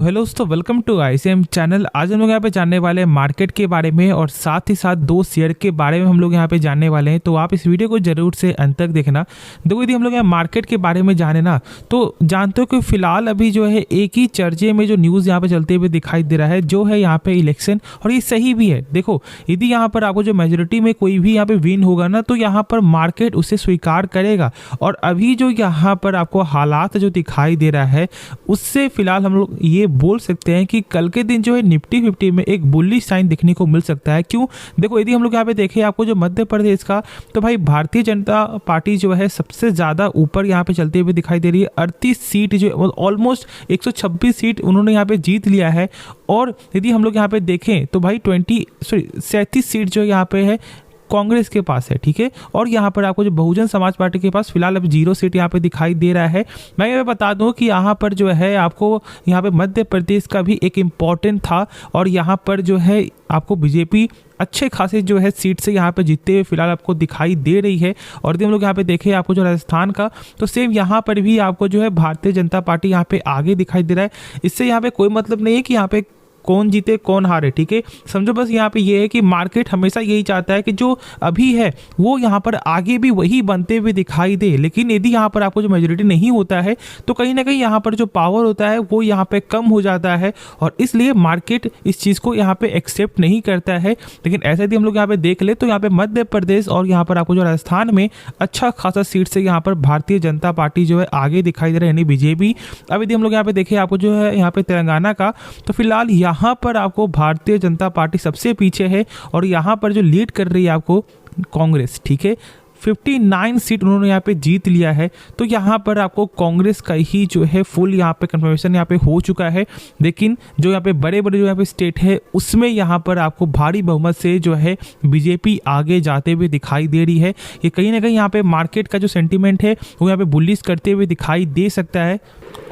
Hello दोस्तों, welcome to ICM channel. आज हम लोग यहाँ पे जानने वाले हैं मार्केट के बारे में और साथ ही साथ दो शेयर के बारे में हम लोग यहाँ पे जानने वाले हैं। तो आप इस वीडियो को जरूर से अंत तक देखना। देखो, यदि हम लोग यहाँ मार्केट के बारे में जाने ना, तो जानते हो कि फिलहाल अभी जो है एक ही चर्चे में जो न्यूज़ यहाँ पे चलते हुए दिखाई दे रहा है, जो है यहाँ पे इलेक्शन। और ये सही भी है। देखो, यदि यहाँ पर आपको जो मेजोरिटी में कोई भी यहाँ पे विन होगा ना, तो यहाँ पर मार्केट उसे स्वीकार करेगा। और अभी जो यहाँ पर आपको हालात जो दिखाई दे रहा है, उससे फिलहाल हम लोग ये बोल सकते हैं कि कल के दिन जो है निफ्टी 50 में एक बुलिश साइन देखने को मिल सकता है। क्यों? देखो, यदि हम लोग यहाँ पे देखें आपको जो मध्य प्रदेश का, तो भाई भारतीय जनता पार्टी जो है सबसे ज़्यादा ऊपर यहाँ पे चलते हुए दिखाई दे रही है। 38 सीट जो ऑलमोस्ट 126 सीट उन्होंने यहाँ पे जीत लिया है। और यदि हम लोग यहाँ पे देखें तो भाई 37 सीट जो यहाँ पे है कांग्रेस के पास है, ठीक है। और यहाँ पर आपको जो बहुजन समाज पार्टी के पास फिलहाल अब 0 सीट यहाँ पे दिखाई दे रहा है। मैं ये बता दूं कि यहाँ पर जो है आपको यहाँ पे मध्य प्रदेश का भी एक इम्पॉर्टेंट था। और यहाँ पर जो है आपको बीजेपी अच्छे खासे जो है सीट से यहाँ पे जीतते हुए फिलहाल आपको दिखाई दे रही है। और यदि हम लोग यहाँ पे देखें आपको जो राजस्थान का, तो सेम यहाँ पर भी आपको जो है भारतीय जनता पार्टी यहाँ पे आगे दिखाई दे रहा है। इससे यहाँ पे कोई मतलब नहीं है कि यहाँ पे कौन जीते कौन हारे, ठीक है। समझो बस यहाँ पे ये है कि मार्केट हमेशा यही चाहता है कि जो अभी है वो यहाँ पर आगे भी वही बनते हुए दिखाई दे। लेकिन यदि यहाँ पर आपको जो मेजोरिटी नहीं होता है, तो कहीं ना कहीं यहाँ पर जो पावर होता है वो यहाँ पे कम हो जाता है। और इसलिए मार्केट इस चीज़ को यहाँ पे एक्सेप्ट नहीं करता है। लेकिन ऐसे यदि हम लोग यहाँ पे देख ले, तो यहाँ पे मध्य प्रदेश और यहाँ पर आपको जो राजस्थान में अच्छा खासा सीट से यहाँ पर भारतीय जनता पार्टी जो है आगे दिखाई दे रहा है, यानी बीजेपी। अब यदि हम लोग यहाँ पे देखें आपको जो है यहाँ पे तेलंगाना का, तो फिलहाल यहाँ पर आपको भारतीय जनता पार्टी सबसे पीछे है। और यहाँ पर जो लीड कर रही है आपको कांग्रेस, ठीक है। 59 सीट उन्होंने यहाँ पे जीत लिया है। तो यहाँ पर आपको कांग्रेस का ही जो है फुल यहाँ पे कंफर्मेशन यहाँ पे हो चुका है। लेकिन जो यहाँ पे बड़े बड़े जो यहाँ पे स्टेट है, उसमें यहाँ पर आपको भारी बहुमत से जो है बीजेपी आगे जाते हुए दिखाई दे रही है। ये कहीं ना कहीं यहाँ पे मार्केट का जो सेंटीमेंट है वो यहाँ पे बुलिश करते हुए दिखाई दे सकता है।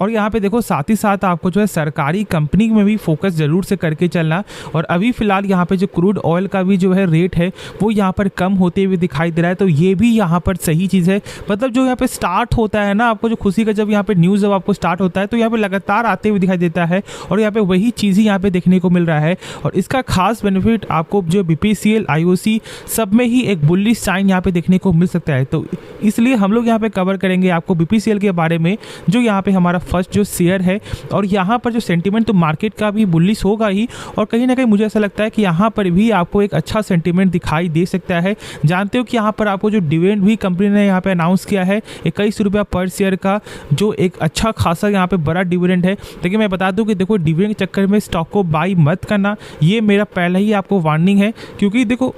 और यहाँ पे देखो, साथ ही साथ आपको जो है सरकारी कंपनी में भी फोकस जरूर से करके चलना। और अभी फिलहाल यहाँ पे जो क्रूड ऑयल का भी जो है रेट है वो यहाँ पर कम होते हुए दिखाई दे रहा है। तो ये भी यहाँ पर सही चीज़ है। मतलब जो यहाँ पे स्टार्ट होता है ना, आपको जो खुशी का जब यहाँ पे न्यूज़ जब आपको स्टार्ट होता है, तो यहाँ पे लगातार आते हुए दिखाई देता है। और यहाँ पे वही चीज़ ही यहाँ पे देखने को मिल रहा है। और इसका खास बेनिफिट आपको जो BPCL IOC सब में ही एक बुलिश साइन यहाँ पे देखने को मिल सकता है। तो इसलिए हम लोग यहाँ पे कवर करेंगे आपको BPCL के बारे में, जो यहाँ पे हमारा फर्स्ट जो शेयर है। और यहाँ पर जो सेंटीमेंट तो मार्केट का भी बुलिश होगा ही। और कहीं ना कहीं मुझे ऐसा लगता है कि यहाँ पर भी आपको एक अच्छा सेंटीमेंट दिखाई दे सकता है। जानते हो कि यहाँ पर आपको जो डिविडेंड भी कंपनी ने यहाँ पे अनाउंस किया है 21 रुपया पर शेयर का, जो एक अच्छा खासा यहाँ पे बड़ा डिविडेंड है। लेकिन मैं बता दूं कि देखो, डिविडेंड के चक्कर में स्टॉक को बाई मत करना, ये मेरा पहले ही आपको वार्निंग है। क्योंकि देखो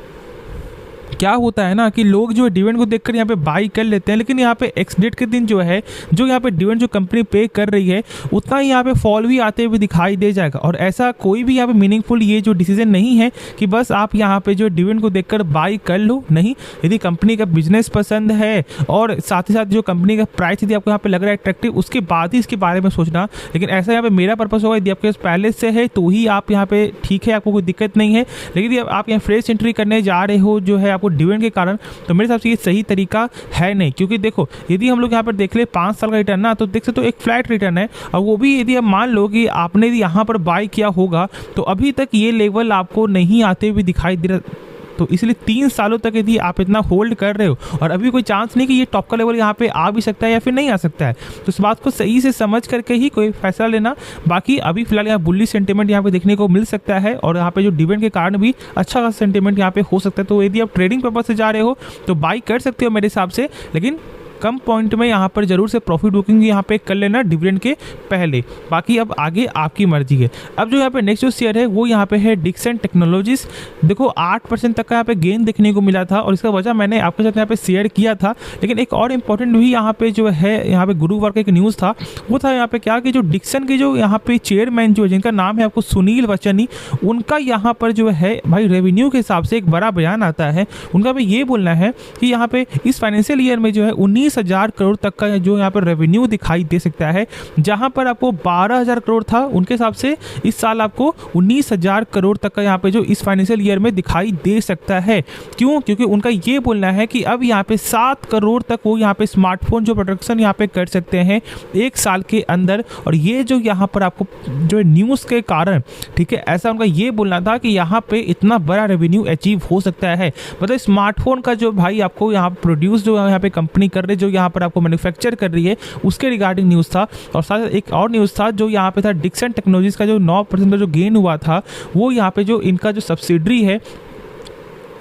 क्या होता है ना कि लोग जो डिविडेंड को देखकर यहाँ पे बाई कर लेते हैं, लेकिन यहाँ पे एक्स डेट के दिन जो है जो यहाँ पे डिविडेंड जो कंपनी पे कर रही है, उतना ही यहाँ पे फॉल भी आते हुए दिखाई दे जाएगा। और ऐसा कोई भी यहाँ पे मीनिंगफुल ये जो डिसीजन नहीं है कि बस आप यहाँ पे जो डिविडेंड को देखकर बाई कर लो। नहीं, यदि कंपनी का बिजनेस पसंद है और साथ ही साथ जो कंपनी का प्राइस यदि आपको यहाँ पे लग रहा है अट्रैक्टिव, उसके बाद ही इसके बारे में सोचना। लेकिन ऐसा यहाँ पे मेरा पर्पस होगा, यदि आपके पास पहले से है तो ही आप यहाँ पे ठीक है, आपको कोई दिक्कत नहीं है। लेकिन यदि आप यहाँ फ्रेश एंट्री करने जा रहे हो जो है आपको डिविडेंड के कारण, तो मेरे हिसाब से ये सही तरीका है नहीं। क्योंकि देखो, यदि हम लोग यहाँ पर देख ले 5 साल का रिटर्न ना, तो देख सकते हो एक फ्लैट रिटर्न है। और वो भी यदि आप मान लो कि आपने यहाँ पर बाय किया होगा, तो अभी तक ये लेवल आपको नहीं आते हुए दिखाई दे रहा। तो इसलिए 3 सालों तक यदि आप इतना होल्ड कर रहे हो और अभी कोई चांस नहीं कि ये टॉप का लेवल यहाँ पे आ भी सकता है या फिर नहीं आ सकता है, तो इस बात को सही से समझ करके ही कोई फैसला लेना। बाकी अभी फिलहाल यहाँ बुलिश सेंटीमेंट यहाँ पे देखने को मिल सकता है। और यहाँ पे जो डिविडेंड के कारण भी अच्छा खासा सेंटीमेंट यहाँ पे हो सकता है। तो यदि आप ट्रेडिंग पर्पज से जा रहे हो तो बाई कर सकते हो मेरे हिसाब से, लेकिन कम पॉइंट में यहाँ पर जरूर से प्रॉफिट बुकिंग यहाँ पे कर लेना डिविडेंड के पहले। बाकी अब आगे आपकी मर्जी है। अब जो यहाँ पे नेक्स्ट जो शेयर है वो यहाँ पे है डिक्सन टेक्नोलॉजीज। देखो 8% तक का यहाँ पे गेन देखने को मिला था। और इसका वजह मैंने आपके साथ यहाँ पे शेयर किया था। लेकिन एक और इम्पॉर्टेंट भी यहाँ पे जो है, यहाँ पे गुरुवार का एक न्यूज़ था, वो था यहाँ पे क्या कि जो डिक्सन के जो यहाँ पे चेयरमैन जो है, जिनका नाम है आपको सुनील वचनी, उनका यहाँ पर जो है भाई रेवेन्यू के हिसाब से एक बड़ा बयान आता है। उनका भी ये बोलना है कि यहाँ पे इस फाइनेंशियल ईयर में जो है 19,000 करोड़ तक का जो यहाँ पर रेवेन्यू दिखाई दे सकता है, जहाँ पर आपको 12,000 करोड़ था उनके हिसाब से इस साल आपको 19,000 करोड़ तक का यहाँ पे जो इस फाइनेंशियल ईयर में दिखाई दे सकता है। क्यों? क्योंकि उनका ये बोलना है कि अब यहाँ पे 7 करोड़ तक वो यहाँ पे स्मार्टफोन जो प्रोडक्शन यहाँ पे कर सकते हैं 1 साल के अंदर। और ये जो यहाँ पर आपको जो न्यूज़ के कारण, ठीक है, ऐसा उनका ये बोलना था कि यहाँ पे इतना बड़ा रेवेन्यू अचीव हो सकता है। मतलब स्मार्टफोन का जो भाई आपको यहाँ प्रोड्यूस जो यहाँ पे कंपनी कर रही है, जो यहाँ पर आपको मैन्युफैक्चर कर रही है, उसके रिगार्डिंग न्यूज़ था। और साथ एक और न्यूज़ था जो यहाँ पे था, डिक्सन टेक्नोलॉजीज का जो 9% का जो गेन हुआ था, वो यहाँ पे जो इनका जो सब्सिडरी है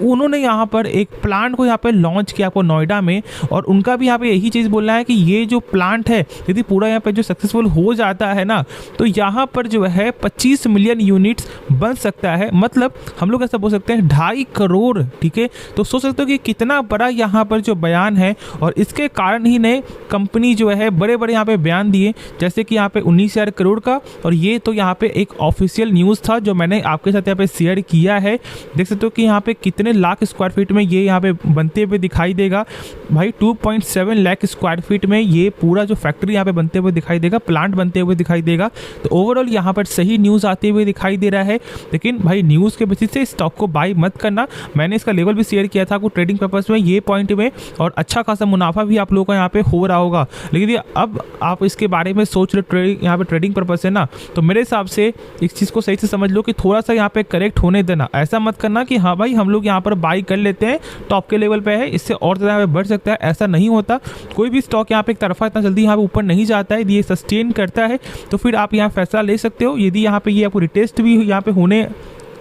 उन्होंने यहाँ पर एक प्लांट को यहाँ पे लॉन्च किया आपको नोएडा में। और उनका भी यहाँ पे यही चीज़ बोलना है कि ये जो प्लांट है यदि पूरा यहाँ पे जो सक्सेसफुल हो जाता है ना, तो यहाँ पर जो है 25 मिलियन यूनिट्स बन सकता है। मतलब हम लोग ऐसा बोल सकते हैं 2.5 करोड़, ठीक है। तो सोच सकते हो कि कितना बड़ा यहाँ पर जो बयान है। और इसके कारण ही ने कंपनी जो है बड़े बड़े यहाँ पे बयान दिए, जैसे कि यहाँ पे 19,000 करोड़ का। और ये तो यहाँ पे एक ऑफिशियल न्यूज़ था जो मैंने आपके साथ यहाँ पे शेयर किया है। देख सकते हो कि यहाँ पे कितने लाख स्क्वायर फीट में ये यहाँ पे बनते हुए दिखाई देगा भाई। 2.7 लाख स्क्वायर फीट में ये पूरा जो फैक्ट्री यहाँ पे बनते हुए दिखाई देगा, प्लांट बनते हुए दिखाई देगा। तो ओवरऑल यहाँ पर सही न्यूज़ आते हुए दिखाई दे रहा है। लेकिन भाई न्यूज़ के बेसिस से स्टॉक को बाय मत करना। मैंने इसका लेवल भी शेयर किया था आपको ट्रेडिंग पर्पस में, ये पॉइंट में, और अच्छा खासा मुनाफा भी आप लोगों का यहाँ पे हो रहा होगा। लेकिन अब आप इसके बारे में सोच रहे यहाँ पे ट्रेडिंग पर्पस है ना, तो मेरे हिसाब से इस चीज़ को सही से समझ लो कि थोड़ा सा यहाँ पे करेक्ट होने देना। ऐसा मत करना कि हाँ भाई हम लोग यहाँ पर बाई कर लेते हैं, टॉप के लेवल पे है, इससे और ज़्यादा बढ़ सकता है। ऐसा नहीं होता। कोई भी स्टॉक यहाँ पे एक तरफा इतना जल्दी यहाँ पे ऊपर नहीं जाता है। यदि ये सस्टेन करता है तो फिर आप यहाँ फैसला ले सकते हो। यदि यहाँ पे ये आपको रिटेस्ट भी यहाँ पे होने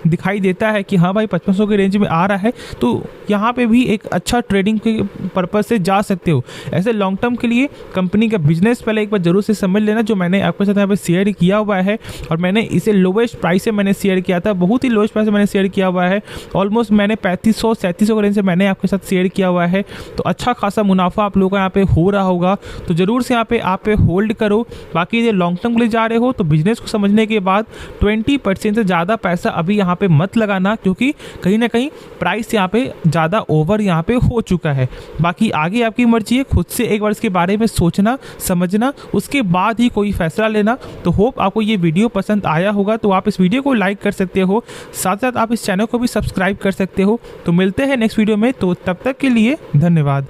दिखाई देता है कि हाँ भाई 5500 के रेंज में आ रहा है, तो यहाँ पे भी एक अच्छा ट्रेडिंग के पर्पज़ से जा सकते हो। ऐसे लॉन्ग टर्म के लिए कंपनी का बिजनेस पहले एक बार जरूर से समझ लेना, जो मैंने आपके साथ यहाँ पे शेयर किया हुआ है। और मैंने इसे लोवेस्ट प्राइस से मैंने शेयर किया था, बहुत ही लोवेस्ट प्राइस से मैंने शेयर किया हुआ है। ऑलमोस्ट मैंने 3500-3700 के रेंज से मैंने आपके साथ शेयर किया हुआ है। तो अच्छा खासा मुनाफा आप लोगों का यहाँ पे हो रहा होगा। तो ज़रूर से यहाँ पे आप पे होल्ड करो। बाकी ये लॉन्ग टर्म के लिए जा रहे हो तो बिजनेस को समझने के बाद 20% से ज़्यादा पैसा अभी यहाँ पे मत लगाना, क्योंकि कहीं ना कहीं प्राइस यहाँ पे ज़्यादा ओवर यहाँ पे हो चुका है। बाकी आगे आपकी मर्जी है, खुद से एक बार इसके बारे में सोचना समझना, उसके बाद ही कोई फैसला लेना। तो होप आपको ये वीडियो पसंद आया होगा, तो आप इस वीडियो को लाइक कर सकते हो, साथ साथ आप इस चैनल को भी सब्सक्राइब कर सकते हो। तो मिलते हैं नेक्स्ट वीडियो में, तो तब तक के लिए धन्यवाद।